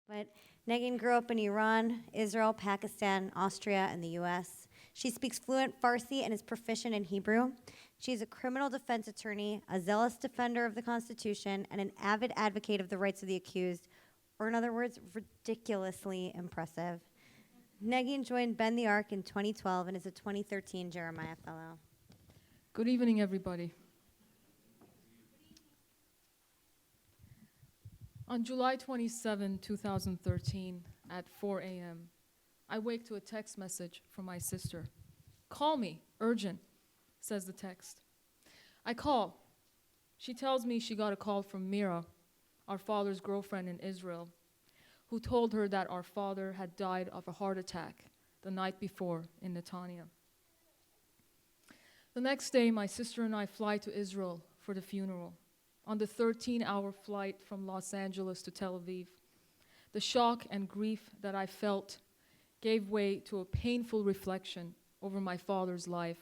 But Negin grew up in Iran, Israel, Pakistan, Austria, and the US. She speaks fluent Farsi and is proficient in Hebrew. She is a criminal defense attorney, a zealous defender of the Constitution, and an avid advocate of the rights of the accused, or in other words, ridiculously impressive. Negin joined Bend the Arc in 2012 and is a 2013 Jeremiah Fellow. Good evening, everybody. On July 27, 2013, at 4 a.m., I wake to a text message from my sister. "Call me, urgent," says the text. I call. She tells me she got a call from Mira, our father's girlfriend in Israel, who told her that our father had died of a heart attack the night before in Netanya. The next day, my sister and I fly to Israel for the funeral. On the 13-hour flight from Los Angeles to Tel Aviv, the shock and grief that I felt gave way to a painful reflection over my father's life,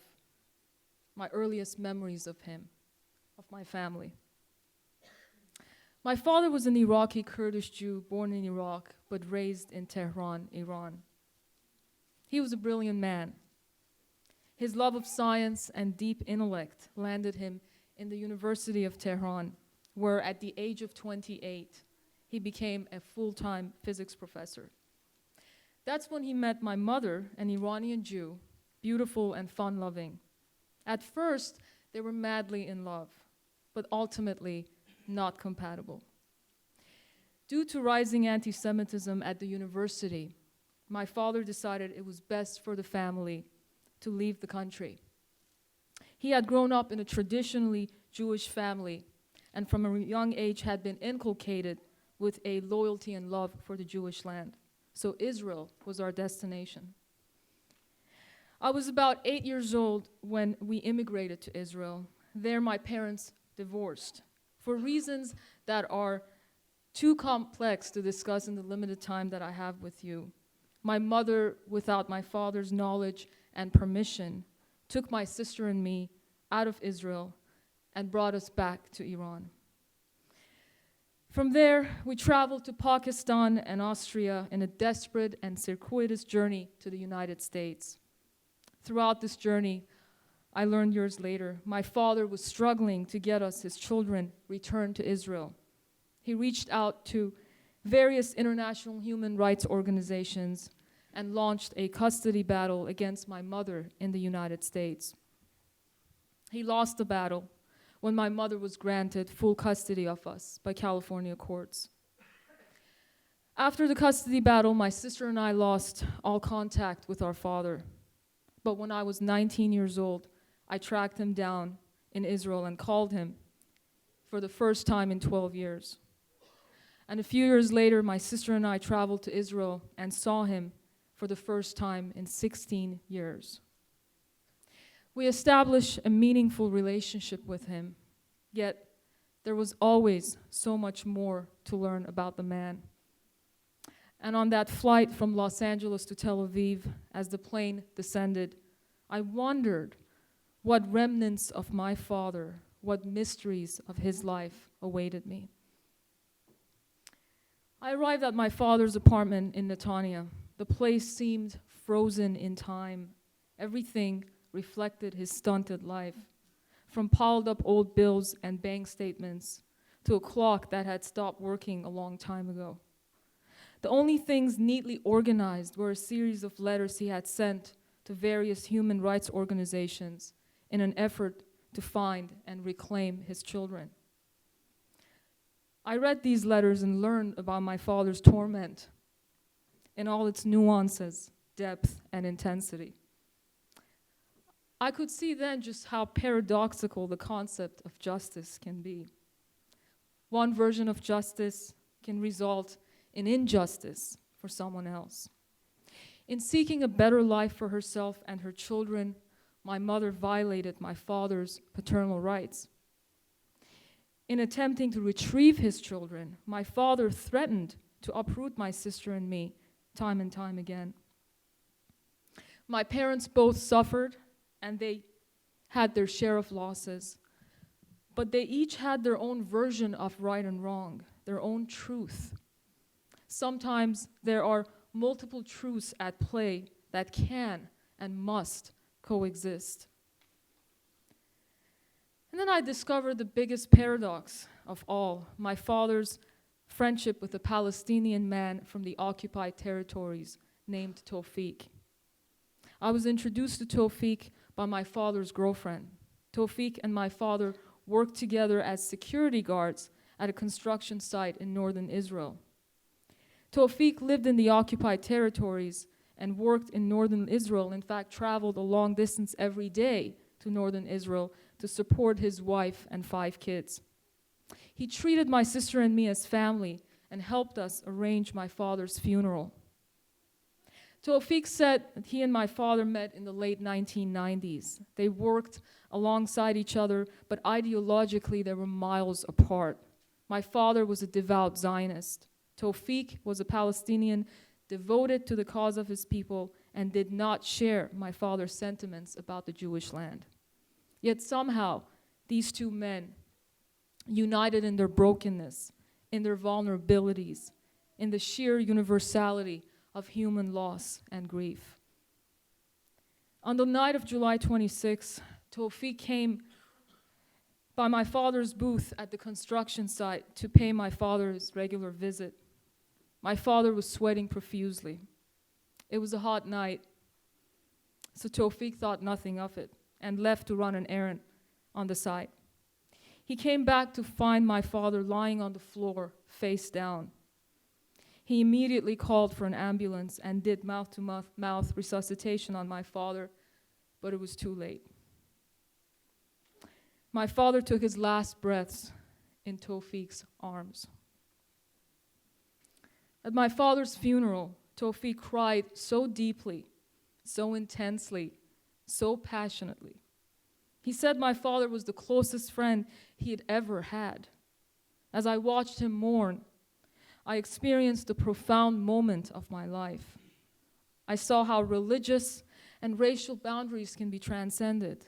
my earliest memories of him, of my family. My father was an Iraqi Kurdish Jew born in Iraq but raised in Tehran, Iran. He was a brilliant man. His love of science and deep intellect landed him in the University of Tehran, where at the age of 28, he became a full-time physics professor. That's when he met my mother, an Iranian Jew, beautiful and fun-loving. At first, they were madly in love, but ultimately not compatible. Due to rising anti-Semitism at the university, my father decided it was best for the family to leave the country. He had grown up in a traditionally Jewish family and from a young age had been inculcated with a loyalty and love for the Jewish land. So Israel was our destination. I was about 8 years old when we immigrated to Israel. There my parents divorced for reasons that are too complex to discuss in the limited time that I have with you. My mother, without my father's knowledge and permission, took my sister and me out of Israel and brought us back to Iran. From there, we traveled to Pakistan and Austria in a desperate and circuitous journey to the United States. Throughout this journey, I learned years later, my father was struggling to get us, his children, returned to Israel. He reached out to various international human rights organizations and launched a custody battle against my mother in the United States. He lost the battle when my mother was granted full custody of us by California courts. After the custody battle, my sister and I lost all contact with our father. But when I was 19 years old, I tracked him down in Israel and called him for the first time in 12 years. And a few years later, my sister and I traveled to Israel and saw him for the first time in 16 years. We established a meaningful relationship with him, yet there was always so much more to learn about the man. And on that flight from Los Angeles to Tel Aviv, as the plane descended, I wondered what remnants of my father, what mysteries of his life awaited me. I arrived at my father's apartment in Netanya. The place seemed frozen in time. Everything reflected his stunted life, from piled up old bills and bank statements to a clock that had stopped working a long time ago. The only things neatly organized were a series of letters he had sent to various human rights organizations in an effort to find and reclaim his children. I read these letters and learned about my father's torment in all its nuances, depth, and intensity. I could see then just how paradoxical the concept of justice can be. One version of justice can result in injustice for someone else. In seeking a better life for herself and her children, my mother violated my father's paternal rights. In attempting to retrieve his children, my father threatened to uproot my sister and me time and time again. My parents both suffered, and they had their share of losses, but they each had their own version of right and wrong, their own truth. Sometimes there are multiple truths at play that can and must coexist. And then I discovered the biggest paradox of all, my father's friendship with a Palestinian man from the occupied territories named Tawfiq. I was introduced to Tawfiq by my father's girlfriend. Tawfiq and my father worked together as security guards at a construction site in northern Israel. Tawfiq lived in the occupied territories and worked in northern Israel, in fact, traveled a long distance every day to northern Israel to support his wife and 5 kids. He treated my sister and me as family and helped us arrange my father's funeral. Tawfiq said that he and my father met in the late 1990s. They worked alongside each other, but ideologically they were miles apart. My father was a devout Zionist. Tawfiq was a Palestinian devoted to the cause of his people and did not share my father's sentiments about the Jewish land. Yet somehow, these two men, united in their brokenness, in their vulnerabilities, in the sheer universality of human loss and grief. On the night of July 26, Tawfiq came by my father's booth at the construction site to pay my father's regular visit. My father was sweating profusely. It was a hot night, so Tawfiq thought nothing of it and left to run an errand on the site. He came back to find my father lying on the floor, face down. He immediately called for an ambulance and did mouth-to-mouth resuscitation on my father, but it was too late. My father took his last breaths in Tawfiq's arms. At my father's funeral, Tawfiq cried so deeply, so intensely, so passionately. He said my father was the closest friend he had ever had. As I watched him mourn, I experienced a profound moment of my life. I saw how religious and racial boundaries can be transcended.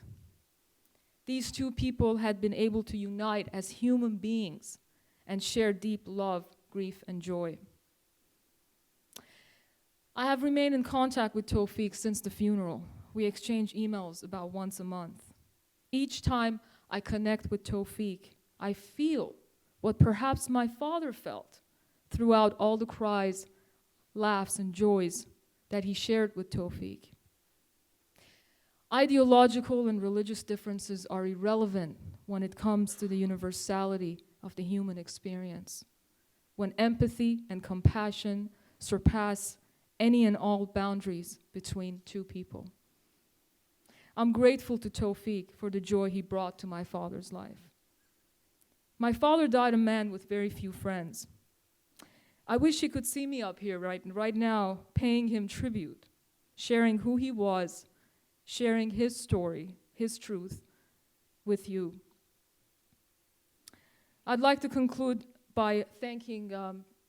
These two people had been able to unite as human beings and share deep love, grief, and joy. I have remained in contact with Tawfiq since the funeral. We exchange emails about once a month. Each time I connect with Tawfiq, I feel what perhaps my father felt throughout all the cries, laughs, and joys that he shared with Tawfiq. Ideological and religious differences are irrelevant when it comes to the universality of the human experience, when empathy and compassion surpass any and all boundaries between two people. I'm grateful to Tawfiq for the joy he brought to my father's life. My father died a man with very few friends. I wish he could see me up here right now, paying him tribute, sharing who he was, sharing his story, his truth with you. I'd like to conclude by thanking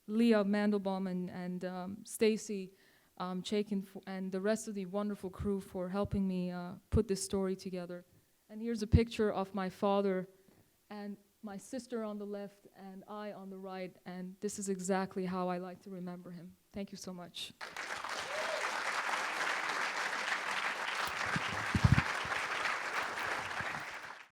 Leah Mandelbaum and Stacy Chaikin and the rest of the wonderful crew for helping me put this story together. And here's a picture of my father and my sister on the left and I on the right, and this is exactly how I like to remember him. Thank you so much.